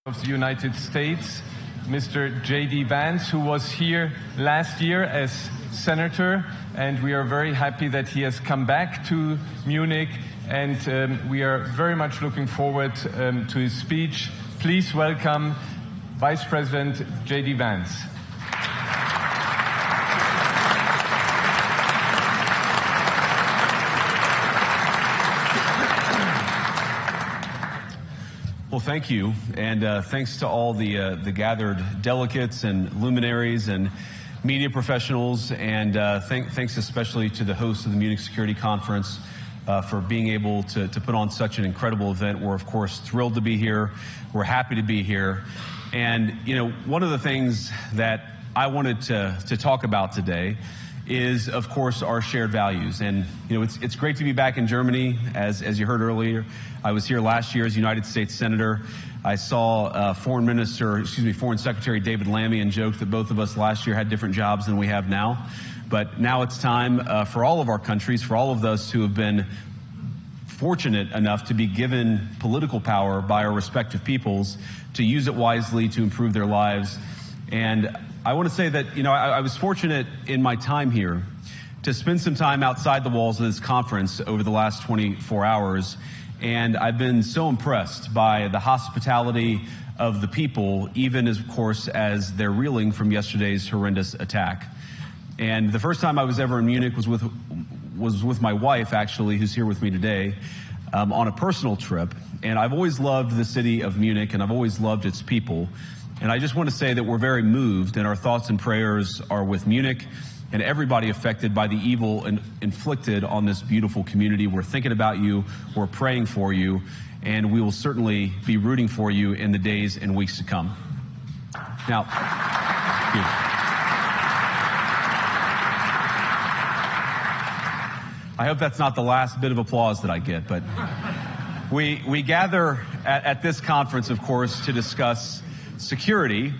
of the United States, Mr. J.D. Vance, who was here last year as senator, and we are very happy that he has come back to Munich, and we are very much looking forward to his speech. Please welcome Vice President J.D. Vance. Well, thank you, and thanks to all the gathered delegates and luminaries and media professionals, and thanks especially to the host of the Munich Security Conference for being able to put on such an incredible event. We're, of course, thrilled to be here. We're happy to be here. And, you know, one of the things that I wanted to talk about today is, of course, our shared values. And, you know, it's great to be back in Germany. As you heard earlier, I was here last year as United States Senator. I saw Foreign Secretary David Lammy and joked that both of us last year had different jobs than we have now. But now it's time for all of our countries, for all of us who have been fortunate enough to be given political power by our respective peoples, to use it wisely to improve their lives. And I want to say that, you know, I was fortunate in my time here to spend some time outside the walls of this conference over the last 24 hours. And I've been so impressed by the hospitality of the people, even as, of course, as they're reeling from yesterday's horrendous attack. And the first time I was ever in Munich was with my wife, actually, who's here with me today, on a personal trip. And I've always loved the city of Munich, and I've always loved its people. And I just want to say that we're very moved, and our thoughts and prayers are with Munich and everybody affected by the evil inflicted on this beautiful community. We're thinking about you, we're praying for you, and we will certainly be rooting for you in the days and weeks to come. Now, thank you. I hope that's not the last bit of applause that I get, but we gather at this conference, of course, to discuss security,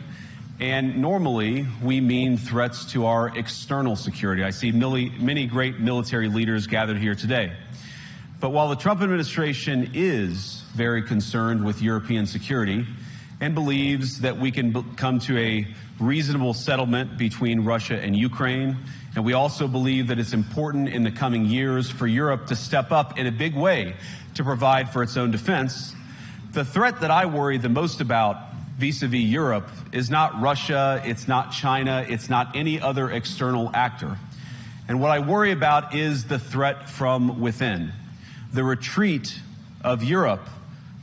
and normally we mean threats to our external security. I see many great military leaders gathered here today. But while the Trump administration is very concerned with European security and believes that we can come to a reasonable settlement between Russia and Ukraine, and we also believe that it's important in the coming years for Europe to step up in a big way to provide for its own defense, the threat that I worry the most about vis-a-vis Europe is not Russia, it's not China, it's not any other external actor. And what I worry about is the threat from within, the retreat of Europe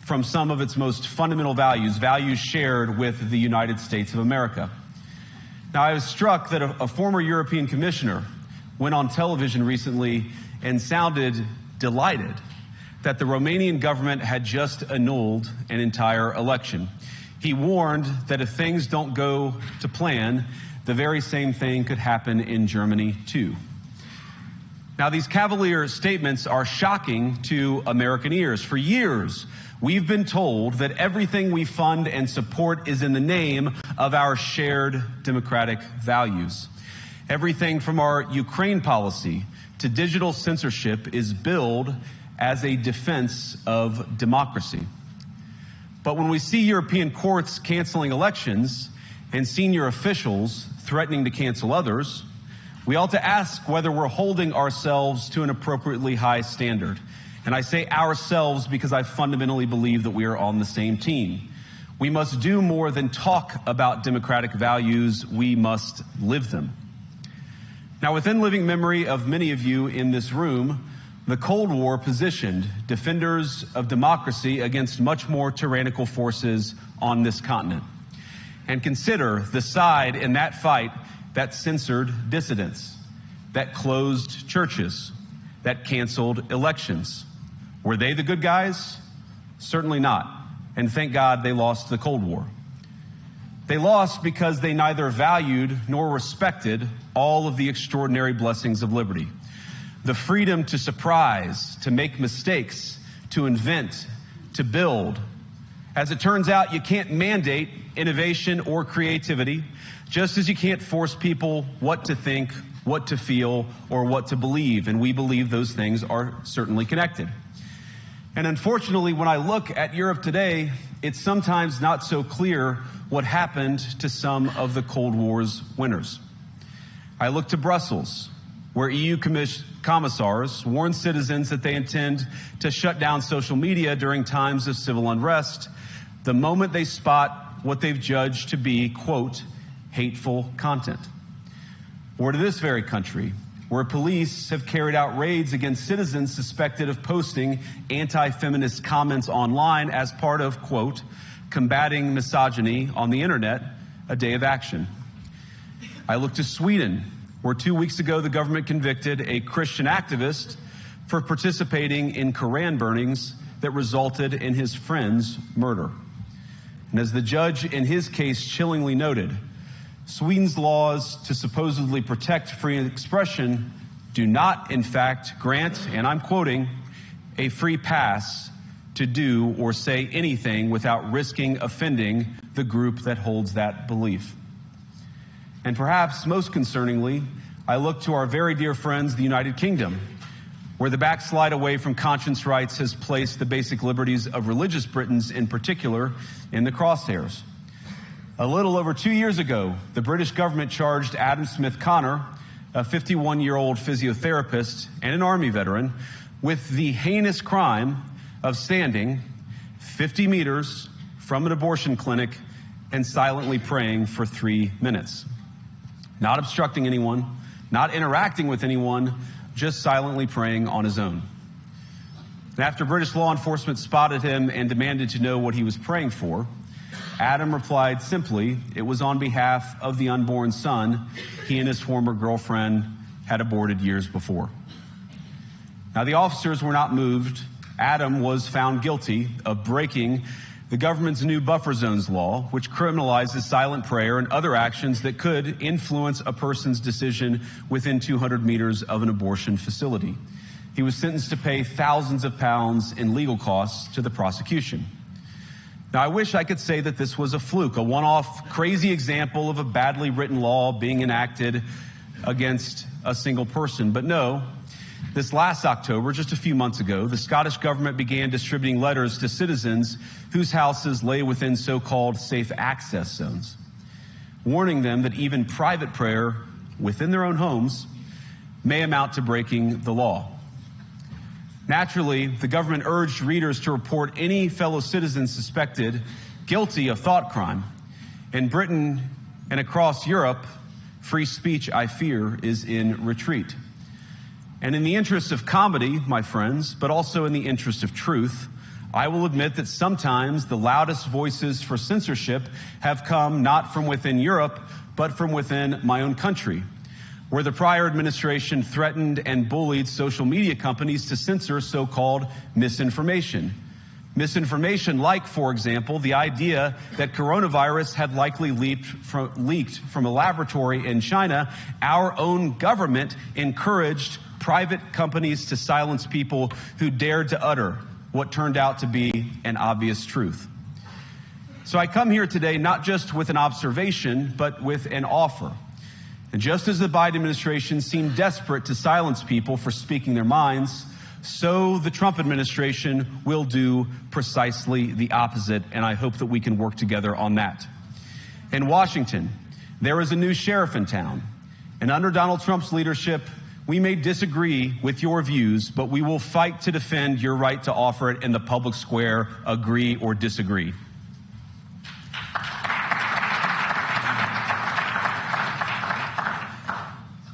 from some of its most fundamental values, values shared with the United States of America. Now, I was struck that a former European commissioner went on television recently and sounded delighted that the Romanian government had just annulled an entire election. He warned that if things don't go to plan, the very same thing could happen in Germany, too. Now, these cavalier statements are shocking to American ears. For years, we've been told that everything we fund and support is in the name of our shared democratic values. Everything from our Ukraine policy to digital censorship is billed as a defense of democracy. But when we see European courts canceling elections and senior officials threatening to cancel others, we ought to ask whether we're holding ourselves to an appropriately high standard. And I say ourselves because I fundamentally believe that we are on the same team. We must do more than talk about democratic values, we must live them. Now, within living memory of many of you in this room, the Cold War positioned defenders of democracy against much more tyrannical forces on this continent. And consider the side in that fight that censored dissidents, that closed churches, that canceled elections. Were they the good guys? Certainly not. And thank God they lost the Cold War. They lost because they neither valued nor respected all of the extraordinary blessings of liberty. The freedom to surprise, to make mistakes, to invent, to build. As it turns out, you can't mandate innovation or creativity, just as you can't force people what to think, what to feel, or what to believe. And we believe those things are certainly connected. And unfortunately, when I look at Europe today, it's sometimes not so clear what happened to some of the Cold War's winners. I look to Brussels, where EU commissars warn citizens that they intend to shut down social media during times of civil unrest the moment they spot what they've judged to be, quote, hateful content. Or to this very country, where police have carried out raids against citizens suspected of posting anti-feminist comments online as part of, quote, combating misogyny on the internet, a day of action. I look to Sweden, where 2 weeks ago the government convicted a Christian activist for participating in Koran burnings that resulted in his friend's murder. And as the judge in his case chillingly noted, Sweden's laws to supposedly protect free expression do not, in fact, grant, and I'm quoting, a free pass to do or say anything without risking offending the group that holds that belief. And perhaps most concerningly, I look to our very dear friends, the United Kingdom, where the backslide away from conscience rights has placed the basic liberties of religious Britons in particular in the crosshairs. A little over 2 years ago, the British government charged Adam Smith Connor, a 51-year-old physiotherapist and an Army veteran, with the heinous crime of standing 50 meters from an abortion clinic and silently praying for 3 minutes. Not obstructing anyone, not interacting with anyone, just silently praying on his own. And after British law enforcement spotted him and demanded to know what he was praying for, Adam replied simply, it was on behalf of the unborn son he and his former girlfriend had aborted years before. Now, the officers were not moved. Adam was found guilty of breaking the government's new buffer zones law, which criminalizes silent prayer and other actions that could influence a person's decision within 200 meters of an abortion facility. He was sentenced to pay thousands of pounds in legal costs to the prosecution. Now, I wish I could say that this was a fluke, a one-off crazy example of a badly written law being enacted against a single person. But no, this last October, just a few months ago, the Scottish government began distributing letters to citizens whose houses lay within so-called safe access zones, warning them that even private prayer within their own homes may amount to breaking the law. Naturally, the government urged readers to report any fellow citizens suspected guilty of thought crime. In Britain and across Europe, free speech, I fear, is in retreat. And in the interest of comedy, my friends, but also in the interest of truth, I will admit that sometimes the loudest voices for censorship have come not from within Europe, but from within my own country, where the prior administration threatened and bullied social media companies to censor so-called misinformation. Misinformation like, for example, the idea that coronavirus had likely leaked from a laboratory in China. Our own government encouraged private companies to silence people who dared to utter what turned out to be an obvious truth. So I come here today not just with an observation, but with an offer. And just as the Biden administration seemed desperate to silence people for speaking their minds, so the Trump administration will do precisely the opposite, and I hope that we can work together on that. In Washington, there is a new sheriff in town, and under Donald Trump's leadership, we may disagree with your views, but we will fight to defend your right to offer it in the public square, agree or disagree.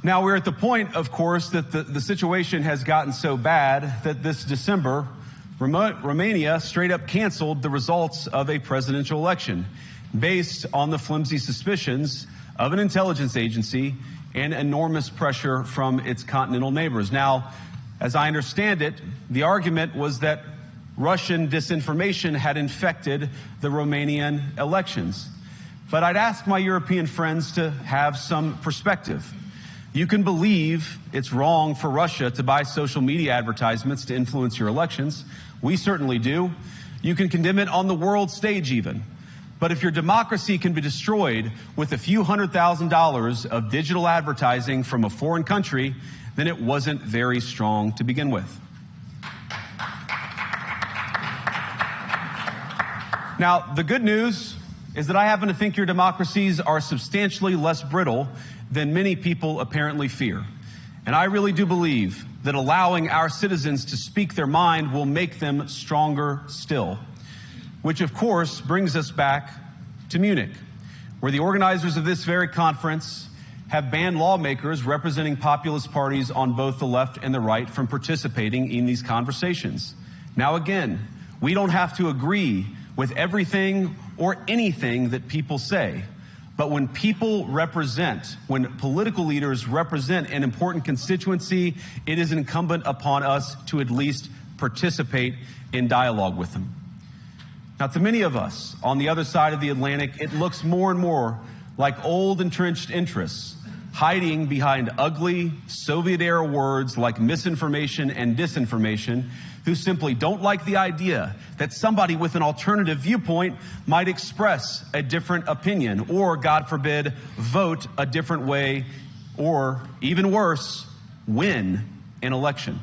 Now, we're at the point, of course, that the situation has gotten so bad that this December, Romania straight up canceled the results of a presidential election based on the flimsy suspicions of an intelligence agency and enormous pressure from its continental neighbors. Now, as I understand it, the argument was that Russian disinformation had infected the Romanian elections. But I'd ask my European friends to have some perspective. You can believe it's wrong for Russia to buy social media advertisements to influence your elections. We certainly do. You can condemn it on the world stage even. But if your democracy can be destroyed with a few $100,000 of digital advertising from a foreign country, then it wasn't very strong to begin with. Now, the good news is that I happen to think your democracies are substantially less brittle than many people apparently fear. And I really do believe that allowing our citizens to speak their mind will make them stronger still. Which, of course, brings us back to Munich, where the organizers of this very conference have banned lawmakers representing populist parties on both the left and the right from participating in these conversations. Now, again, we don't have to agree with everything or anything that people say. But when people represent, when political leaders represent an important constituency, it is incumbent upon us to at least participate in dialogue with them. Now, to many of us on the other side of the Atlantic, it looks more and more like old entrenched interests hiding behind ugly Soviet-era words like misinformation and disinformation, who simply don't like the idea that somebody with an alternative viewpoint might express a different opinion or, God forbid, vote a different way or, even worse, win an election.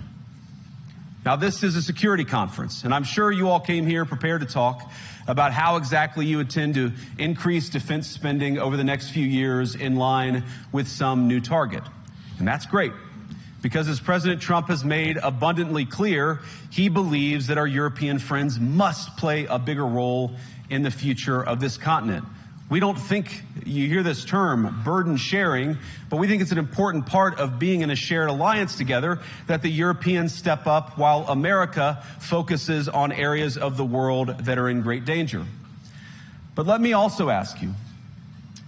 Now, this is a security conference, and I'm sure you all came here prepared to talk about how exactly you intend to increase defense spending over the next few years in line with some new target. And that's great, because as President Trump has made abundantly clear, he believes that our European friends must play a bigger role in the future of this continent. We don't think, you hear this term, burden sharing, but we think it's an important part of being in a shared alliance together that the Europeans step up while America focuses on areas of the world that are in great danger. But let me also ask you,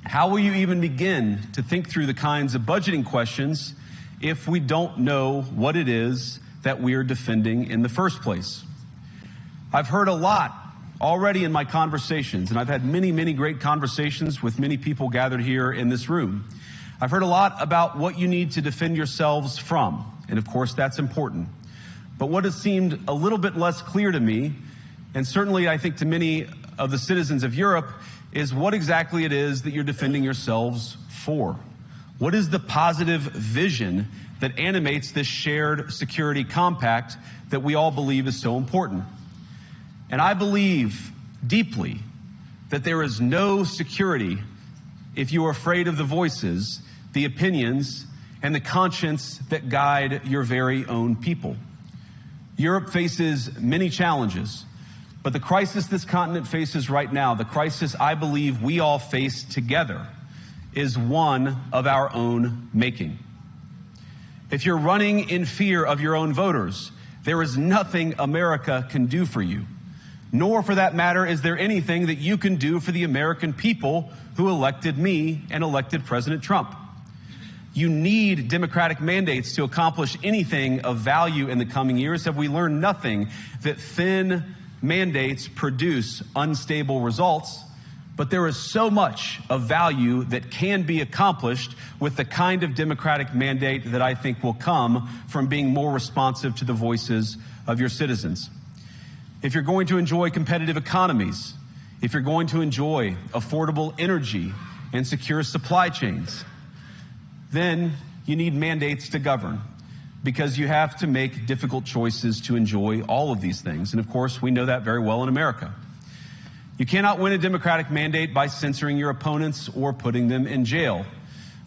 how will you even begin to think through the kinds of budgeting questions if we don't know what it is that we are defending in the first place? I've heard a lot already in my conversations, and I've had many, many great conversations with many people gathered here in this room. I've heard a lot about what you need to defend yourselves from, and of course that's important. But what has seemed a little bit less clear to me, and certainly I think to many of the citizens of Europe, is what exactly it is that you're defending yourselves for. What is the positive vision that animates this shared security compact that we all believe is so important? And I believe deeply that there is no security if you are afraid of the voices, the opinions, and the conscience that guide your very own people. Europe faces many challenges, but the crisis this continent faces right now, the crisis I believe we all face together, is one of our own making. If you're running in fear of your own voters, there is nothing America can do for you. Nor, for that matter, is there anything that you can do for the American people who elected me and elected President Trump. You need democratic mandates to accomplish anything of value in the coming years. Have we learned nothing that thin mandates produce unstable results? But there is so much of value that can be accomplished with the kind of democratic mandate that I think will come from being more responsive to the voices of your citizens. If you're going to enjoy competitive economies, if you're going to enjoy affordable energy and secure supply chains, then you need mandates to govern, because you have to make difficult choices to enjoy all of these things. And of course, we know that very well in America. You cannot win a democratic mandate by censoring your opponents or putting them in jail,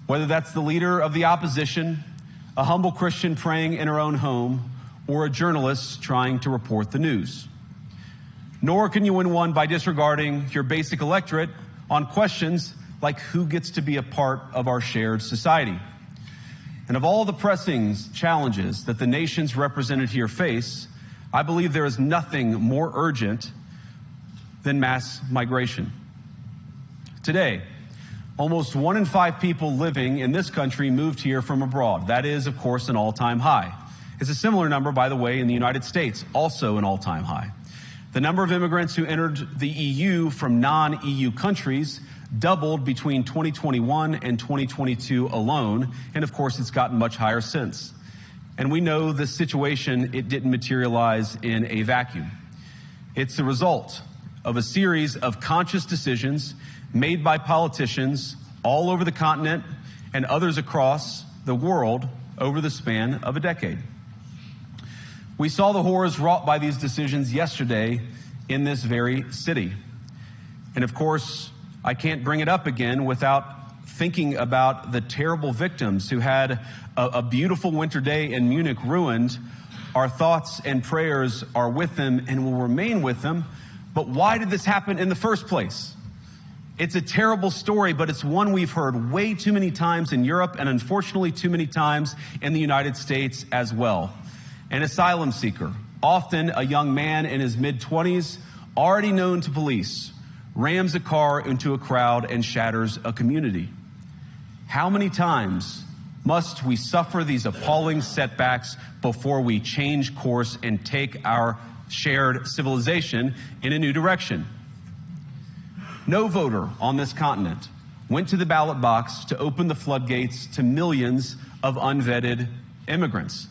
whether that's the leader of the opposition, a humble Christian praying in her own home, or a journalist trying to report the news. Nor can you win one by disregarding your basic electorate on questions like who gets to be a part of our shared society. And of all the pressing challenges that the nations represented here face, I believe there is nothing more urgent than mass migration. Today, almost 1 in 5 people living in this country moved here from abroad. That is, of course, an all-time high. It's a similar number, by the way, in the United States, also an all-time high. The number of immigrants who entered the EU from non-EU countries doubled between 2021 and 2022 alone, and of course it's gotten much higher since. And we know this situation, it didn't materialize in a vacuum. It's the result of a series of conscious decisions made by politicians all over the continent and others across the world over the span of a decade. We saw the horrors wrought by these decisions yesterday in this very city. And of course, I can't bring it up again without thinking about the terrible victims who had a beautiful winter day in Munich ruined. Our thoughts and prayers are with them and will remain with them. But why did this happen in the first place? It's a terrible story, but it's one we've heard way too many times in Europe and unfortunately too many times in the United States as well. An asylum seeker, often a young man in his mid-20s, already known to police, rams a car into a crowd and shatters a community. How many times must we suffer these appalling setbacks before we change course and take our shared civilization in a new direction? No voter on this continent went to the ballot box to open the floodgates to millions of unvetted immigrants.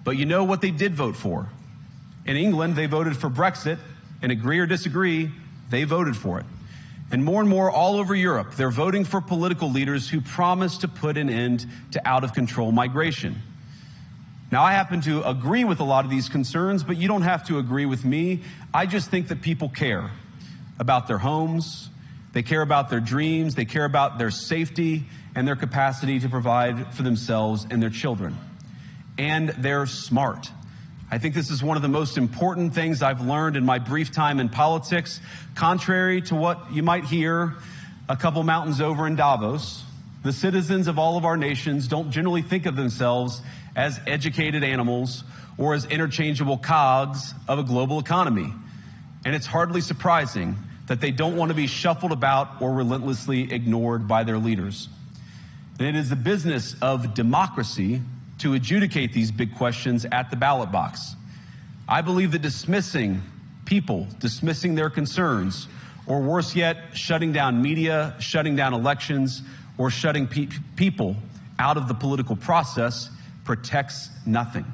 But you know what they did vote for? In England, they voted for Brexit, and agree or disagree, they voted for it. And more all over Europe, they're voting for political leaders who promise to put an end to out-of-control migration. Now, I happen to agree with a lot of these concerns, but you don't have to agree with me. I just think that people care about their homes, they care about their dreams, they care about their safety and their capacity to provide for themselves and their children. And they're smart. I think this is one of the most important things I've learned in my brief time in politics. Contrary to what you might hear a couple mountains over in Davos, the citizens of all of our nations don't generally think of themselves as educated animals or as interchangeable cogs of a global economy. And it's hardly surprising that they don't want to be shuffled about or relentlessly ignored by their leaders. And it is the business of democracy to adjudicate these big questions at the ballot box. I believe that dismissing people, dismissing their concerns, or worse yet, shutting down media, shutting down elections, or shutting people out of the political process protects nothing.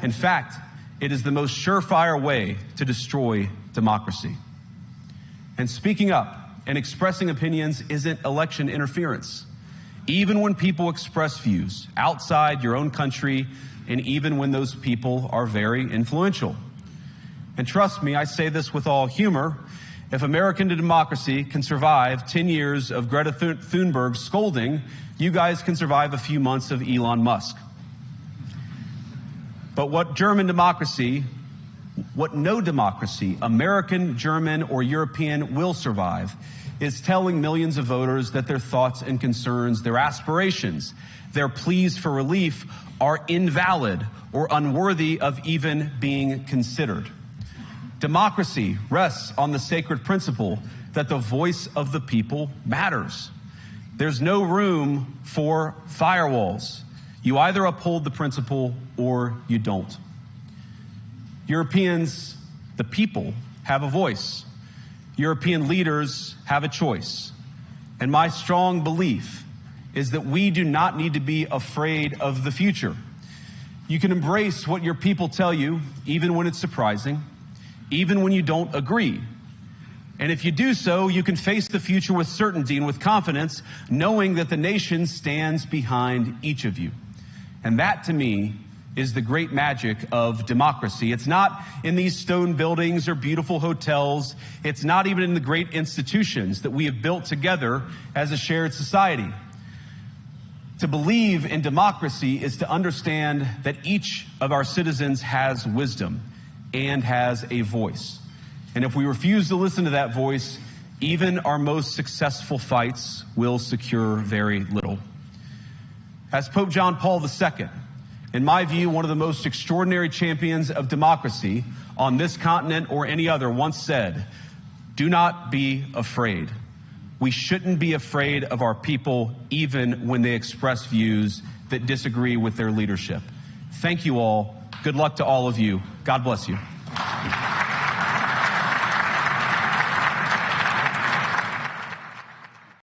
In fact, it is the most surefire way to destroy democracy. And speaking up and expressing opinions isn't election interference. Even when people express views outside your own country, and even when those people are very influential. And trust me, I say this with all humor, if American democracy can survive 10 years of Greta Thunberg scolding, you guys can survive a few months of Elon Musk. But what no democracy, American, German, or European, will survive is telling millions of voters that their thoughts and concerns, their aspirations, their pleas for relief are invalid or unworthy of even being considered. Democracy rests on the sacred principle that the voice of the people matters. There's no room for firewalls. You either uphold the principle or you don't. Europeans, the people, have a voice. European leaders have a choice. And my strong belief is that we do not need to be afraid of the future. You can embrace what your people tell you, even when it's surprising, even when you don't agree. And if you do so, you can face the future with certainty and with confidence, knowing that the nation stands behind each of you. And that, to me, is the great magic of democracy. It's not in these stone buildings or beautiful hotels. It's not even in the great institutions that we have built together as a shared society. To believe in democracy is to understand that each of our citizens has wisdom and has a voice. And if we refuse to listen to that voice, even our most successful fights will secure very little. As Pope John Paul II, in my view, one of the most extraordinary champions of democracy on this continent or any other, once said, "Do not be afraid." We shouldn't be afraid of our people, even when they express views that disagree with their leadership. Thank you all. Good luck to all of you. God bless you.